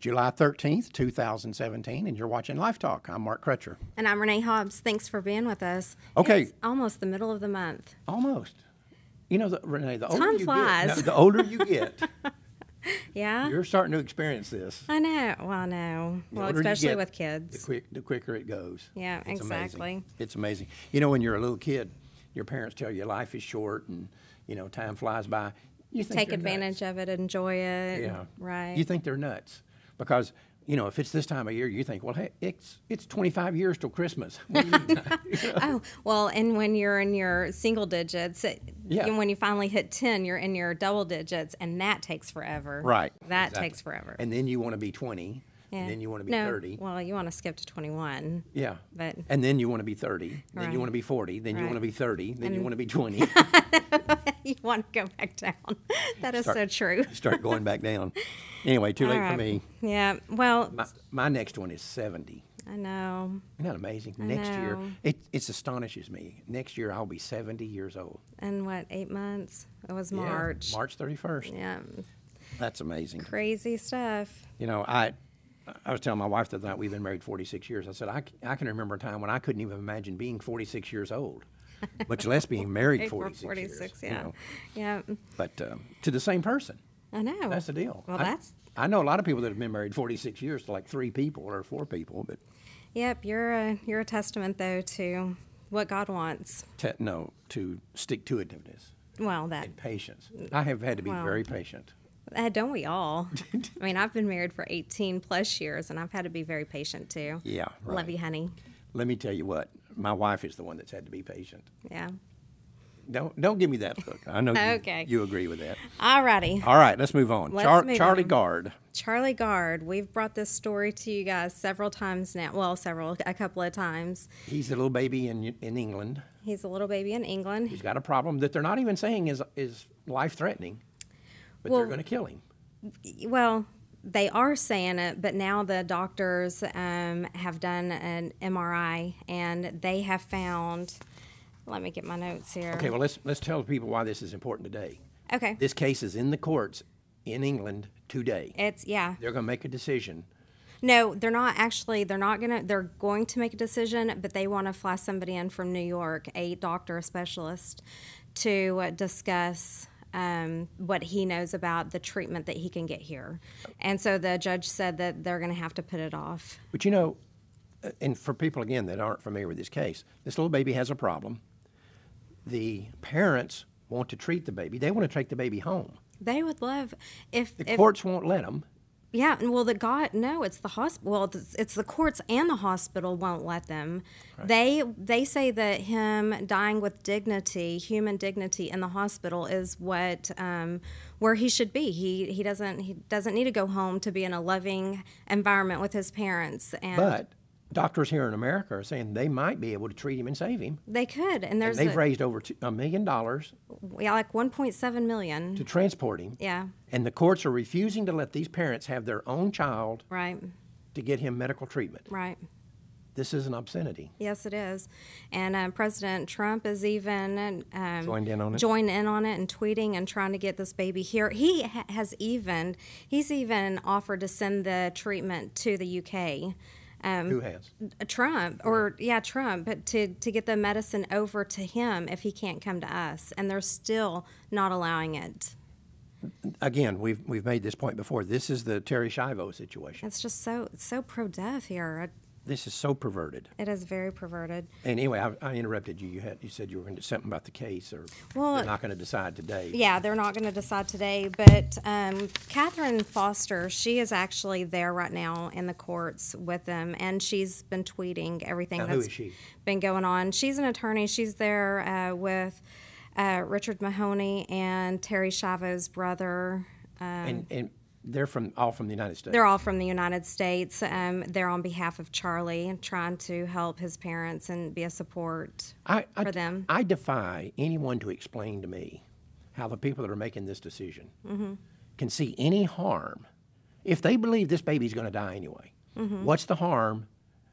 July 13th, 2017, and you're watching Life Talk. I'm Mark Crutcher. And I'm Renee Hobbs. Thanks for being with us. Okay. It's almost the middle of the month. Almost. You know, Renee, the older Time you flies. get, the older you get, Yeah? you're starting to experience this. I know. Well, I know. The Well, older you especially get, with kids. the quicker it goes. Yeah, It's exactly. Amazing. It's amazing. You know, when you're a little kid, your parents tell you life is short and, time flies by. You think Take they're advantage nuts. of it, enjoy it. Yeah. Right. You think they're nuts because, if it's this time of year, you think, well, hey, it's 25 years till Christmas. What do you mean? Oh, well, and when you're in your single digits, Yeah. when you finally hit 10, you're in your double digits, and that takes forever. Right. That Exactly. takes forever. And then you want to be 20, Yeah. and then you want to be no, 30. Well, you want to skip to 21. Yeah. But And then you want to be 30, then Right. you want to be 40, then you Right. want to be 30, then you And- want to be 20. you want to go back down. That is so true. Start going back down. Anyway, too late All for right. me. Yeah. Well, My next one is 70. I know. Isn't that amazing? I Next year, know. it astonishes me. Next year, I'll be 70 years old. And what, 8 months? It was Yeah, March. March 31st. Yeah. That's amazing. Crazy stuff. I was telling my wife the other night, we've been married 46 years. I said, I can remember a time when I couldn't even imagine being 46 years old, much less being married 46 years. 46, you yeah. know. Yeah. But to the same person. I know. That's the deal. Well, I know a lot of people that have been married 46 years to like 3 people or 4 people, but Yep, you're a testament, though, to what God wants. to stick-to-itiveness Well, that, and patience. I have had to be Well. very patient. don't we all? I mean, I've been married for 18 plus years, and I've had to be very patient, too. Yeah, right. Love you, honey. Let me tell you what, my wife is the one that's had to be patient. Yeah. Don't give me that look. I know Okay. you agree with that. All righty. All right, let's move on. Let's move Charlie on. Gard. Charlie Gard. We've brought this story to you guys several times now. Well, a couple of times. He's a little baby in England. He's a little baby in England. He's got a problem that they're not even saying is life-threatening, but Well, they're going to kill him. Well, they are saying it, but now the doctors have done an MRI, and they have found. Let me get my notes here. Okay, well, let's tell people why this is important today. Okay. This case is in the courts in England today. Yeah. They're going to make a decision. No, they're not actually. They're not gonna. They're going to make a decision, but they want to fly somebody in from New York, a doctor, a specialist, to discuss what he knows about the treatment that he can get here. And so the judge said that they're going to have to put it off. But and for people, again, that aren't familiar with this case, this little baby has a problem. The parents want to treat the baby. They want to take the baby home. They would love if The courts won't let them. Yeah, and well, it's the hospital. Well, it's the courts and the hospital won't let them. Right. They say that him dying with dignity, human dignity, in the hospital is what where he should be. He doesn't need to go home to be in a loving environment with his parents. But doctors here in America are saying they might be able to treat him and save him. They could, and they've raised over $1 million like $1.7 million to transport him. Yeah. And the courts are refusing to let these parents have their own child Right. to get him medical treatment. Right. This is an obscenity. Yes, it is. And President Trump is even Joined in on it and tweeting and trying to get this baby here. He's even offered to send the treatment to the UK. Who has? Trump, but to get the medicine over to him if he can't come to us, and they're still not allowing it. Again, we've made this point before. This is the Terry Schiavo situation. It's just so pro-death here. This is so perverted. It is very perverted. And anyway, I interrupted you. You said you were going to do something about the case, or they're not going to decide today. Yeah, they're not going to decide today. But Catherine Foster, she is actually there right now in the courts with them, and she's been tweeting everything Now, that's who is she? been going on. She's an attorney. She's there with Richard Mahoney and Terry Schiavo's brother. And they're all from the United States. They're all from the United States. They're on behalf of Charlie and trying to help his parents and be a support for them. I defy anyone to explain to me how the people that are making this decision can see any harm. If they believe this baby's going to die anyway, what's the harm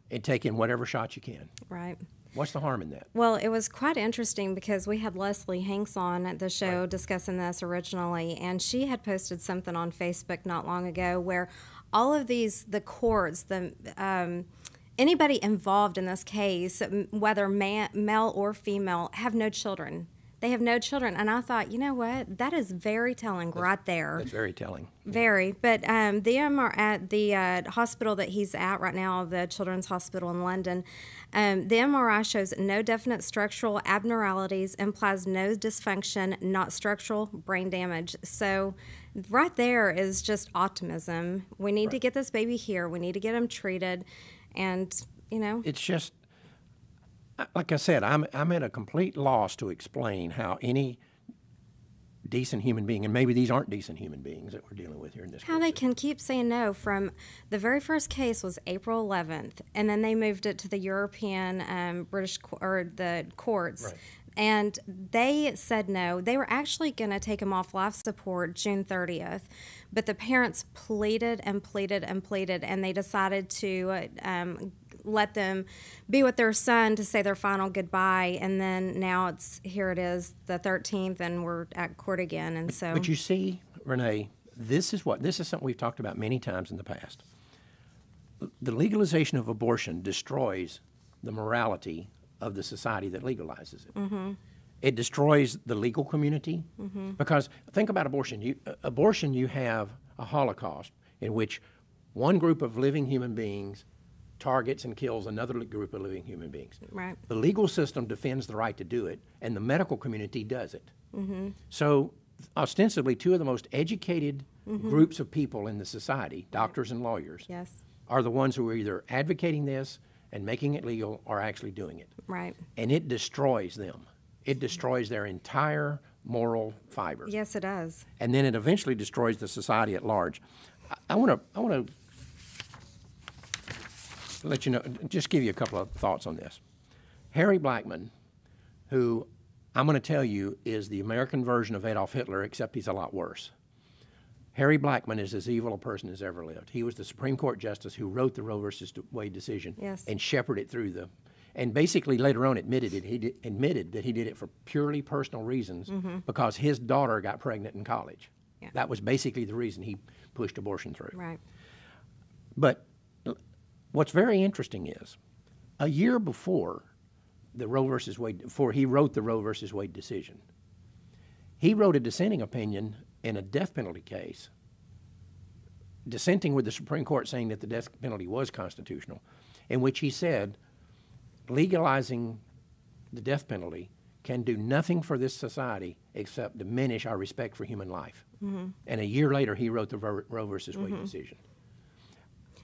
in taking whatever shot you can? Right. What's the harm in that? Well, it was quite interesting because we had Leslie Hanks on the show discussing this originally, and she had posted something on Facebook not long ago where all of the courts, anybody involved in this case, whether male or female, have no children. They have no children. And I thought, you know what? That is very telling right there. That's very telling. Very. But them are at the hospital that he's at right now, the Children's Hospital in London. The MRI shows no definite structural abnormalities, implies no dysfunction, not structural brain damage. So right there is just optimism. We need to get this baby here. We need to get him treated. And, you know. It's just, like I said, I'm at a complete loss to explain how any decent human being, and maybe these aren't decent human beings that we're dealing with here in this how they can keep saying no. From the very first case was April 11th, and then they moved it to the European British or the courts. Right. And they said no. They were actually going to take him off life support June 30th, but the parents pleaded and pleaded and pleaded, and they decided to let them be with their son to say their final goodbye. And then now here it is, the 13th, and we're at court again. And so, but you see, Renee, this is something we've talked about many times in the past. The legalization of abortion destroys the morality of the society that legalizes it. Mm-hmm. It destroys the legal community, because think about abortion. You have a Holocaust in which one group of living human beings targets and kills another group of living human beings. Right. The legal system defends the right to do it, and the medical community does it. Mm-hmm. So ostensibly, two of the most educated groups of people in the society, doctors and lawyers, yes, are the ones who are either advocating this and making it legal or actually doing it. right. And it destroys them. It destroys their entire moral fiber. Yes, it does. And then it eventually destroys the society at large. I want to let you know, just give you a couple of thoughts on this. Harry Blackmun, who I'm going to tell you is the American version of Adolf Hitler, except he's a lot worse. Harry Blackmun is as evil a person as ever lived. He was the Supreme Court justice who wrote the Roe versus Wade decision and shepherded it through and basically later on admitted that he did it for purely personal reasons because his daughter got pregnant in college. Yeah. That was basically the reason he pushed abortion through. Right. But what's very interesting is, a year before the Roe versus Wade, before he wrote the Roe versus Wade decision, he wrote a dissenting opinion in a death penalty case, dissenting with the Supreme Court saying that the death penalty was constitutional, in which he said legalizing the death penalty can do nothing for this society except diminish our respect for human life. And a year later, he wrote the Roe versus Wade decision.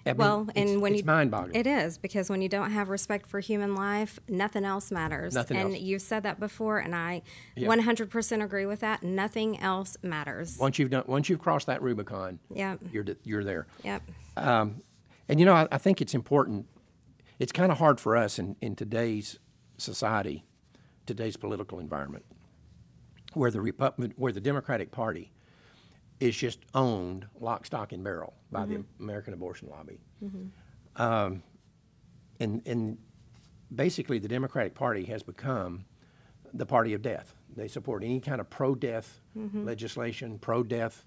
I mean, Well, and when it's mind-boggling. it is, because when you don't have respect for human life, nothing else matters. Nothing and else. you've said that before, and I Yeah. 100% agree with that. Nothing else matters. Once you've crossed that Rubicon, Yep. you're there. Yep. And you know, I think it's important. It's kind of hard for us in today's society, today's political environment, where the Democratic Party is just owned lock, stock, and barrel by the American abortion lobby. And basically, the Democratic Party has become the party of death. They support any kind of pro-death legislation, pro-death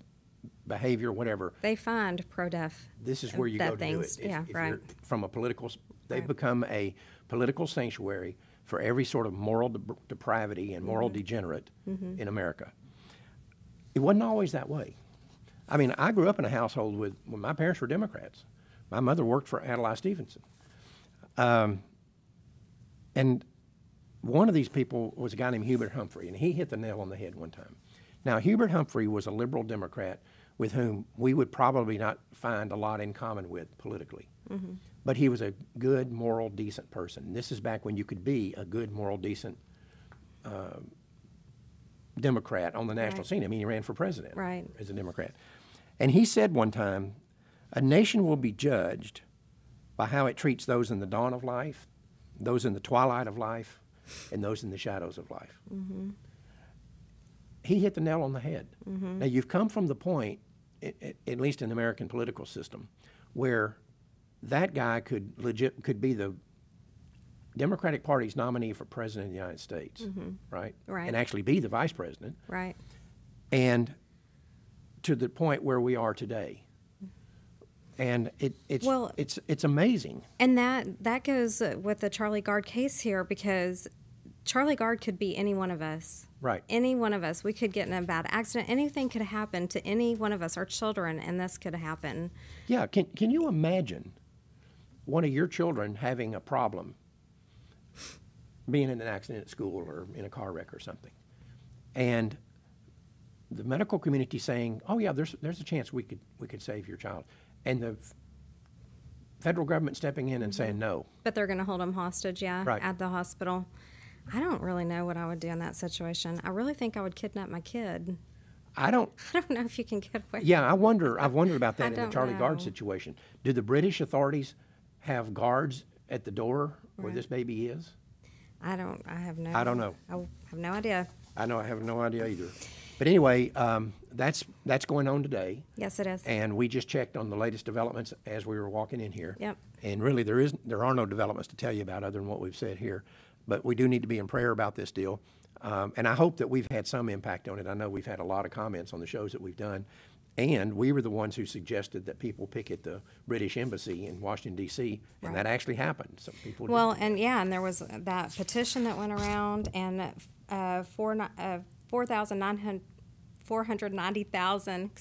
behavior, whatever. They find pro-death. This is where you go to do it. Yeah, If right. you're from a political, they've Right. become a political sanctuary for every sort of moral depravity and moral degenerate in America. It wasn't always that way. I mean, I grew up in a household when my parents were Democrats. My mother worked for Adlai Stevenson. And one of these people was a guy named Hubert Humphrey, and he hit the nail on the head one time. Now, Hubert Humphrey was a liberal Democrat with whom we would probably not find a lot in common with politically. But he was a good, moral, decent person. This is back when you could be a good, moral, decent Democrat on the national scene. I mean, he ran for president as a Democrat. And he said one time, a nation will be judged by how it treats those in the dawn of life, those in the twilight of life, and those in the shadows of life. He hit the nail on the head. Now, you've come from the point, at least in the American political system, where that guy could be the Democratic Party's nominee for president of the United States, right? Right. And actually be the vice president. Right. And to the point where we are today. And Well- it's amazing. And that goes with the Charlie Gard case here, because Charlie Gard could be any one of us. Right. Any one of us. We could get in a bad accident. Anything could happen to any one of us, our children, and this could happen. Yeah, can you imagine one of your children having a problem, being in an accident at school or in a car wreck or something, and the medical community saying, "Oh yeah, there's a chance we could save your child," and the federal government stepping in and saying no. But they're going to hold them hostage, yeah, Right. at the hospital. I don't really know what I would do in that situation. I really think I would kidnap my kid. I don't. I don't know if you can get away. Yeah, I've wondered about that I in the don't Charlie Gard know. situation. Do the British authorities have guards at the door where Right. this baby is? I have no. I don't know. I have no idea. I know, I have no idea either. But anyway, that's going on today. Yes, it is. And we just checked on the latest developments as we were walking in here. Yep. And really, there are no developments to tell you about other than what we've said here. But we do need to be in prayer about this deal. And I hope that we've had some impact on it. I know we've had a lot of comments on the shows that we've done. And we were the ones who suggested that people picket the British Embassy in Washington, D.C., and that actually happened. Some people Well, did. and there was that petition that went around, and 490,000,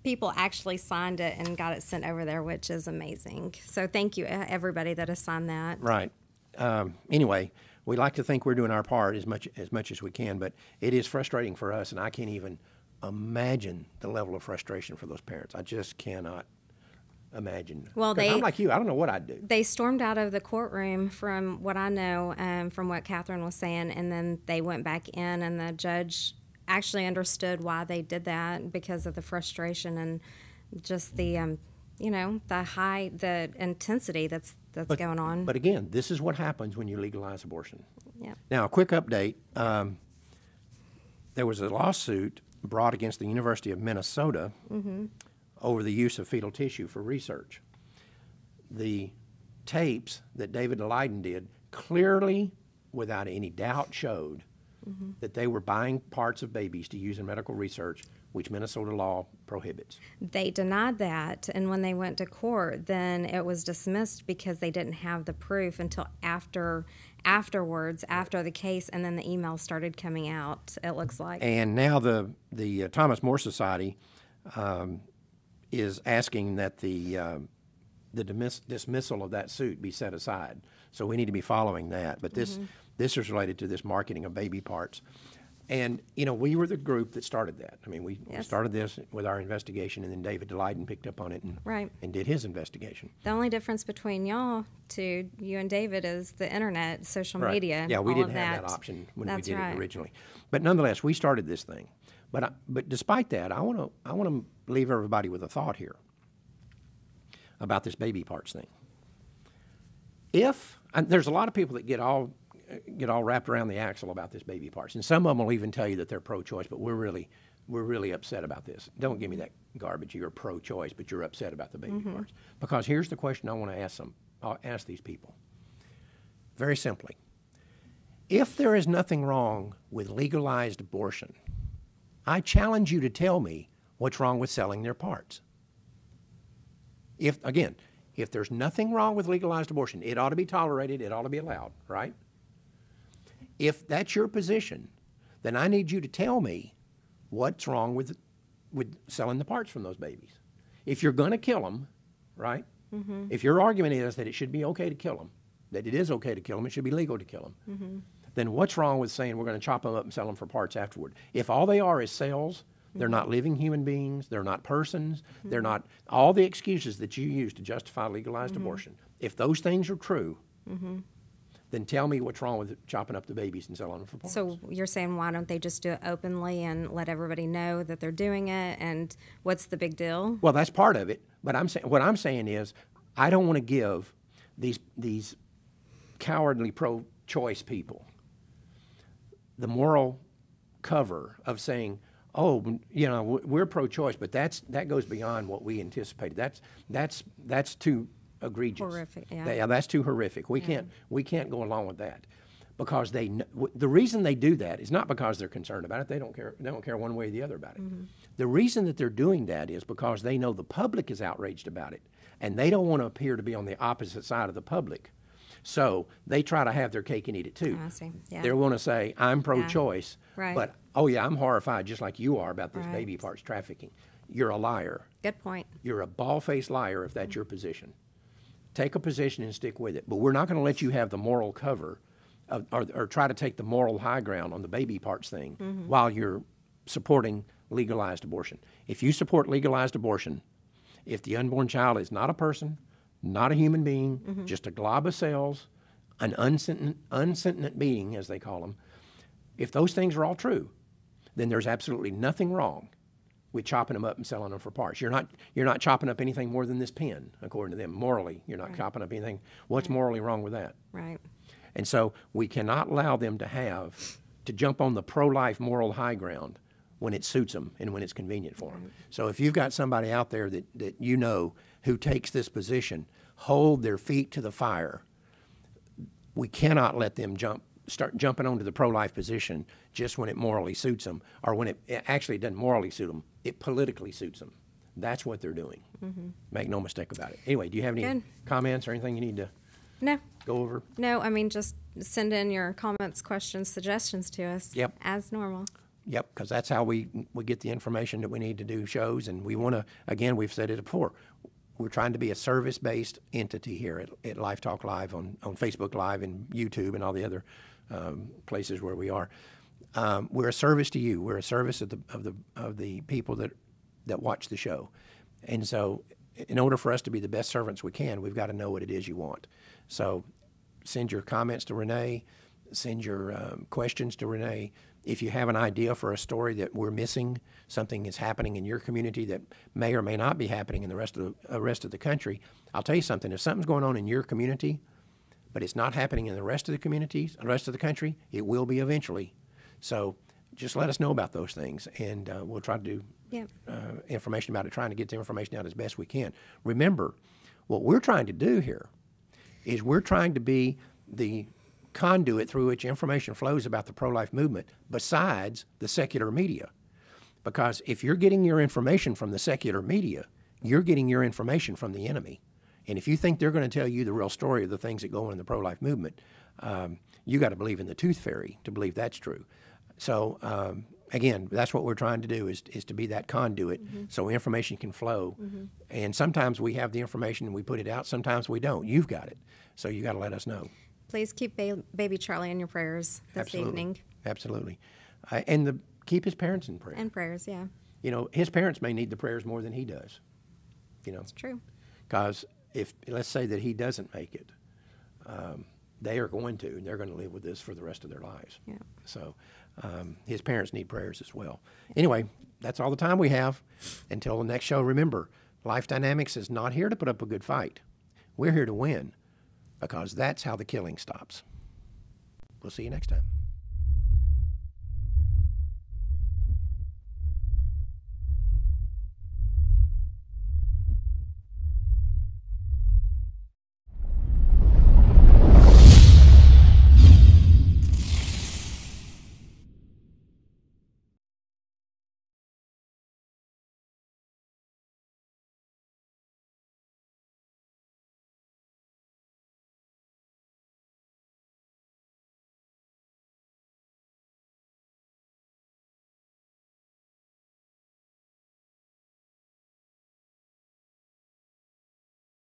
people actually signed it and got it sent over there, which is amazing. So thank you, everybody that has signed that. Right. Anyway, we like to think we're doing our part as much as we can, but it is frustrating for us, and I can't even imagine the level of frustration for those parents. I just cannot imagine. Well, 'Cause I'm like you. I don't know what I'd do. They stormed out of the courtroom, from what I know, from what Catherine was saying, and then they went back in, and the judge actually understood why they did that, because of the frustration and just the, the intensity that's going on. But again, this is what happens when you legalize abortion. Yep. Now, a quick update. There was a lawsuit brought against the University of Minnesota over the use of fetal tissue for research. The tapes that David Leiden did clearly, without any doubt, showed that they were buying parts of babies to use in medical research, which Minnesota law prohibits. They denied that, and when they went to court, then it was dismissed because they didn't have the proof until afterwards, after the case, and then the emails started coming out, it looks like. And now the Thomas More Society is asking that the dismissal of that suit be set aside. So we need to be following that. But this is related to this marketing of baby parts. And, we were the group that started that. I mean, we started this with our investigation, and then David Leiden picked up on it and did his investigation. The only difference between you and David, is the internet, social media. Yeah, we all of didn't have that option when we That's did right. it originally. But nonetheless, we started this thing. But despite that, I want to leave everybody with a thought here about this baby parts thing. There's a lot of people that get all wrapped around the axle about this baby parts, and some of them will even tell you that they're pro-choice, but we're really upset about this. Don't give me that garbage. You're pro-choice, but you're upset about the baby parts. Because here's the question I want to ask these people. Very simply, if there is nothing wrong with legalized abortion, I challenge you to tell me what's wrong with selling their parts. If there's nothing wrong with legalized abortion, it ought to be tolerated, it ought to be allowed, right? If that's your position, then I need you to tell me what's wrong with selling the parts from those babies. If you're going to kill them, right? If your argument is that it should be okay to kill them, that it is okay to kill them, it should be legal to kill them, then what's wrong with saying we're going to chop them up and sell them for parts afterward? If all they are is cells, they're not living human beings, they're not persons, they're not all the excuses that you use to justify legalized abortion. If those things are true, then tell me what's wrong with chopping up the babies and selling them for parts. So you're saying, why don't they just do it openly and let everybody know that they're doing it, and what's the big deal? Well, that's part of it. But what I'm saying is, I don't want to give these cowardly pro-choice people the moral cover of saying, oh, we're pro-choice, but that goes beyond what we anticipated. That's too egregious. Horrific, yeah. That's too horrific. We can't go along with that. because the reason they do that is not because they're concerned about it. They don't care one way or the other about it. The reason that they're doing that is because they know the public is outraged about it, and they don't want to appear to be on the opposite side of the public. So they try to have their cake and eat it too. I see. Yeah. They want to say, I'm pro-choice, Right. but, oh yeah, I'm horrified just like you are about this Right. baby parts trafficking. You're a liar. Good point. You're a bald-faced liar if that's your position. Take a position and stick with it. But we're not going to let you have the moral cover or try to take the moral high ground on the baby parts thing while you're supporting legalized abortion. If you support legalized abortion, if the unborn child is not a person, not a human being, just a glob of cells, an unsentient being, as they call them, if those things are all true, then there's absolutely nothing wrong with chopping them up and selling them for parts. You're not chopping up anything more than this pen, according to them. Morally, you're not chopping up anything. What's morally wrong with that? Right. And so we cannot allow them to jump on the pro-life moral high ground when it suits them and when it's convenient for them. So if you've got somebody out there that you know who takes this position, hold their feet to the fire. We cannot let them start jumping onto the pro-life position just when it morally suits them, or when it actually doesn't morally suit them, it politically suits them. That's what they're doing. Make no mistake about it. Anyway, do you have any comments or anything you need to No. go over? No, I mean, just send in your comments, questions, suggestions to us. Yep. As normal. Yep, because that's how we get the information that we need to do shows, and we want to, again, we've said it before, we're trying to be a service-based entity here at Life Talk Live on Facebook Live and YouTube and all the other places where we are. We're a service to you. We're a service of the people that watch the show. And so in order for us to be the best servants we can, we've got to know what it is you want. So send your comments to Renee, send your questions to Renee. If you have an idea for a story that we're missing, something is happening in your community that may or may not be happening in the rest of the country, I'll tell you something. If something's going on in your community, but it's not happening in the rest of the communities, the rest of the country, it will be eventually. So just let us know about those things, and we'll try to do information about it, trying to get the information out as best we can. Remember, what we're trying to do here is we're trying to be the conduit through which information flows about the pro-life movement besides the secular media. Because if you're getting your information from the secular media, you're getting your information from the enemy. And if you think they're going to tell you the real story of the things that go on in the pro-life movement, you got to believe in the tooth fairy to believe that's true. So again, that's what we're trying to do is to be that conduit so information can flow. And sometimes we have the information and we put it out. Sometimes we don't. You've got it. So you got to let us know. Please keep baby Charlie in your prayers this evening. Absolutely. And keep his parents in prayer. And prayers, yeah. You know, his parents may need the prayers more than he does. You know, It's true. because if, let's say that he doesn't make it, they are going to, and they're going to live with this for the rest of their lives. Yeah. So his parents need prayers as well. Anyway, that's all the time we have. Until the next show, remember, Life Dynamics is not here to put up a good fight. We're here to win, because that's how the killing stops. We'll see you next time.